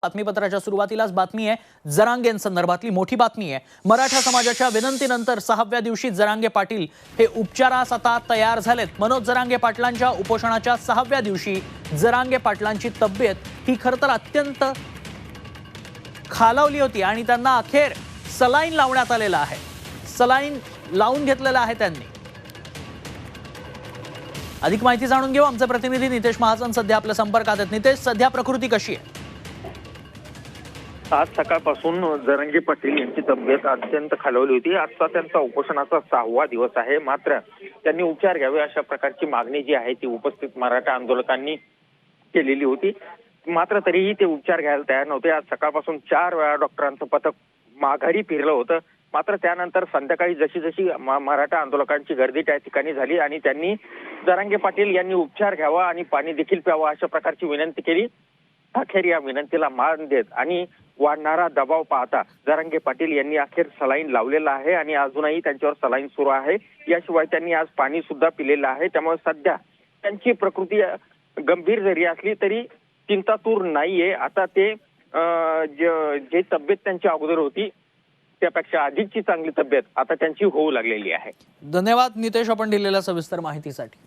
बातमीपत्राच्या सुरुवातीलाच बातमी आहे जरांगेंसंदर्भातली मोठी बातमी आहे। मराठा समाजाच्या विनंतीनंतर 6व्या दिवशी जरांगे पाटील हे उपचारास आता तयार झालेत। मनोज जरांगे पाटलांच्या उपोषणाच्या 6व्या दिवशी जरांगे पाटलांची तब्येत ही खरं तर अत्यंत खालावली होती आणि त्यांना अखेर सलाईन लावण्यात आलेला आहे। सलाईन लावून घेतलेला आहे त्यांनी। अधिक माहिती जाणून घेऊ, आमचे प्रतिनिधी नितेश महाजन सध्या आपल्या संपर्कात आहेत। नितेश, सध्या प्रकृती कशी आहे? आज सकाळपासून जरांगे पाटील यांची तब्येत अत्यंत खालावली होती। आजचा त्यांचा उपोषणाचा 6वा दिवस आहे। मात्र त्यांनी उपचार घ्यावे अशा प्रकारची मागणी जी आहे ती उपस्थित मराठा आंदोलकांनी केलेली होती। मात्र तरीही ते उपचार घ्यायला तयार नव्हते। आज सकाळपासून 4 वेळा डॉक्टरांचं पथक माघारी फिरलं होतं। मात्र त्यानंतर संध्याकाळी जशी जशी मराठा आंदोलकांची गर्दी त्या ठिकाणी झाली आणि त्यांनी जरांगे पाटील यांनी उपचार घ्यावा आणि पाणी देखील प्यावा अशा प्रकारची विनंती केली। अखेर या विनंतीला मान देत आणि वाढणारा दबाव पाहता जरांगे पाटील यांनी अखेर सलाईन लावलेला आहे आणि अजूनही त्यांच्यावर सलाईन सुरू आहे। याशिवाय त्यांनी आज पाणी सुद्धा पिलेलं आहे। त्यामुळे सध्या त्यांची प्रकृती गंभीर जरी असली तरी चिंतातूर नाहीये। आता ते जे तब्येत त्यांची अगोदर होती त्यापेक्षा अधिकची चांगली तब्येत आता त्यांची होऊ लागलेली आहे। धन्यवाद नितेश, आपण दिलेल्या सविस्तर माहितीसाठी।